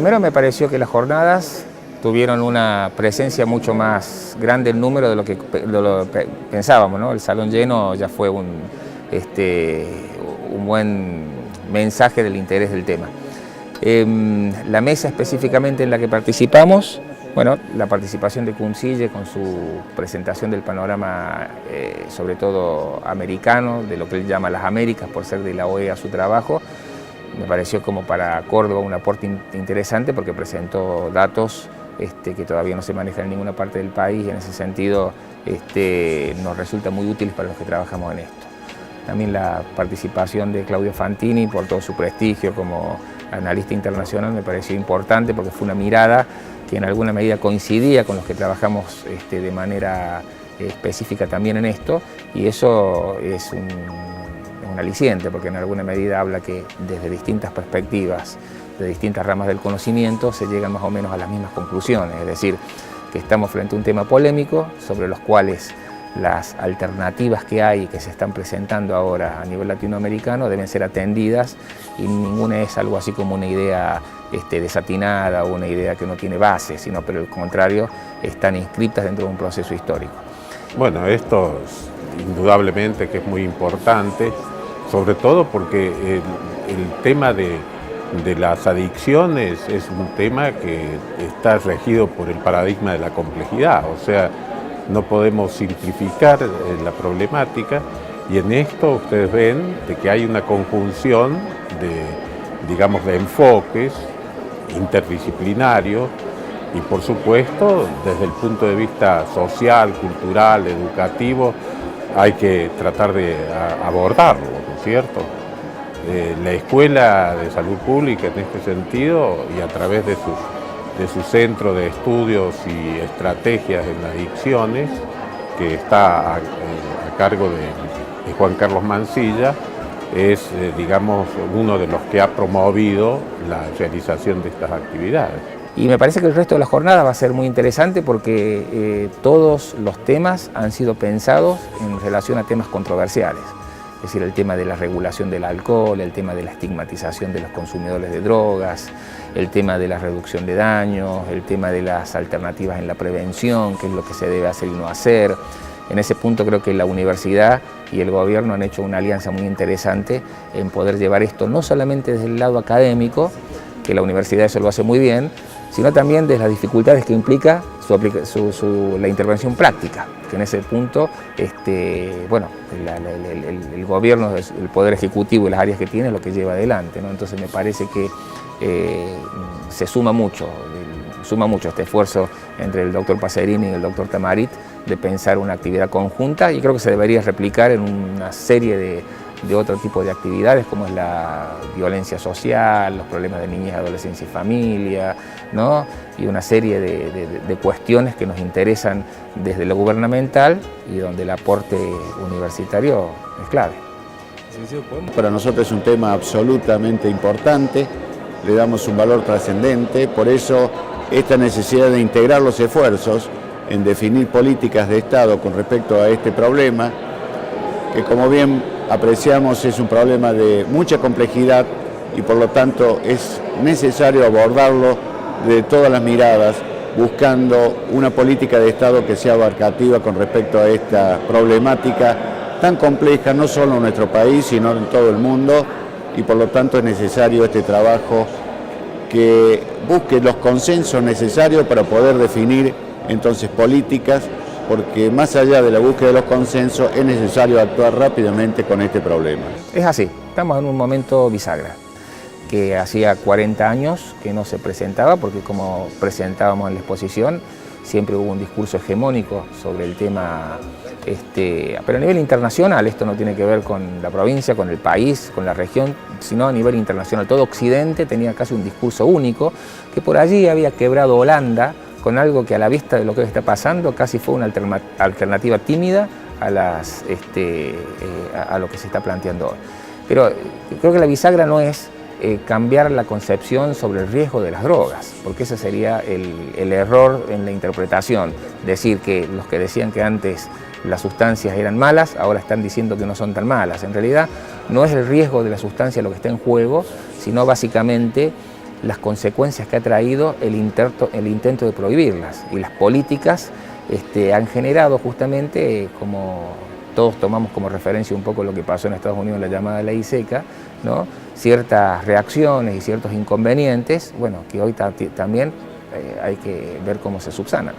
Primero me pareció que las jornadas tuvieron una presencia mucho más grande en número de lo que pensábamos, ¿no? El salón lleno ya fue un buen mensaje del interés del tema. La mesa específicamente en la que participamos, bueno, la participación de Kunsille con su presentación del panorama, sobre todo americano, de lo que él llama las Américas, por ser de la OEA su trabajo, me pareció como para Córdoba un aporte interesante porque presentó datos que todavía no se manejan en ninguna parte del país y en ese sentido nos resulta muy útil para los que trabajamos en esto. También la participación de Claudio Fantini, por todo su prestigio como analista internacional, me pareció importante porque fue una mirada que en alguna medida coincidía con los que trabajamos de manera específica también en esto, y eso es un aliciente porque en alguna medida habla que desde distintas perspectivas, de distintas ramas del conocimiento, se llegan más o menos a las mismas conclusiones, es decir, que estamos frente a un tema polémico sobre los cuales las alternativas que hay y que se están presentando ahora a nivel latinoamericano deben ser atendidas y ninguna es algo así como una idea desatinada o una idea que no tiene base, sino por el contrario están inscritas dentro de un proceso histórico. Bueno, esto indudablemente que es muy importante, sobre todo porque el tema de las adicciones es un tema que está regido por el paradigma de la complejidad, o sea, no podemos simplificar la problemática y en esto ustedes ven de que hay una conjunción de enfoques interdisciplinarios y por supuesto desde el punto de vista social, cultural, educativo hay que tratar de abordarlo, ¿no es cierto? La Escuela de Salud Pública en este sentido y a través de su centro de estudios y estrategias en adicciones, que está a cargo de Juan Carlos Mansilla, es, uno de los que ha promovido la realización de estas actividades. Y me parece que el resto de la jornada va a ser muy interesante porque todos los temas han sido pensados en relación a temas controversiales. Es decir, el tema de la regulación del alcohol, el tema de la estigmatización de los consumidores de drogas, el tema de la reducción de daños, el tema de las alternativas en la prevención, qué es lo que se debe hacer y no hacer. En ese punto creo que la universidad y el gobierno han hecho una alianza muy interesante en poder llevar esto no solamente desde el lado académico, que la universidad eso lo hace muy bien, sino también desde las dificultades que implica la intervención práctica, que en ese punto el gobierno, el poder ejecutivo y las áreas que tiene es lo que lleva adelante, ¿no? Entonces me parece que se suma mucho este esfuerzo entre el doctor Pacerini y el doctor Tamarit de pensar una actividad conjunta y creo que se debería replicar en una serie de otro tipo de actividades como es la violencia social, los problemas de niñez, adolescencia y familia, ¿no? Y una serie de cuestiones que nos interesan desde lo gubernamental y donde el aporte universitario es clave. Para nosotros es un tema absolutamente importante, le damos un valor trascendente, por eso esta necesidad de integrar los esfuerzos en definir políticas de Estado con respecto a este problema, que como bien apreciamos es un problema de mucha complejidad y por lo tanto es necesario abordarlo de todas las miradas, buscando una política de Estado que sea abarcativa con respecto a esta problemática tan compleja, no solo en nuestro país, sino en todo el mundo, y por lo tanto es necesario este trabajo que busque los consensos necesarios para poder definir entonces políticas, porque más allá de la búsqueda de los consensos es necesario actuar rápidamente con este problema. Es así, estamos en un momento bisagra, que hacía 40 años que no se presentaba, porque como presentábamos en la exposición, siempre hubo un discurso hegemónico sobre el tema, pero a nivel internacional, esto no tiene que ver con la provincia, con el país, con la región, sino a nivel internacional. Todo Occidente tenía casi un discurso único, que por allí había quebrado Holanda, con algo que a la vista de lo que está pasando casi fue una alternativa tímida a lo que se está planteando hoy. Pero creo que la bisagra no es cambiar la concepción sobre el riesgo de las drogas, porque ese sería el error en la interpretación, decir que los que decían que antes las sustancias eran malas, ahora están diciendo que no son tan malas. En realidad no es el riesgo de la sustancia lo que está en juego, sino básicamente las consecuencias que ha traído el intento de prohibirlas. Y las políticas han generado justamente, como todos tomamos como referencia un poco lo que pasó en Estados Unidos, la llamada ley seca, ¿no? Ciertas reacciones y ciertos inconvenientes, bueno, que hoy también hay que ver cómo se subsanan.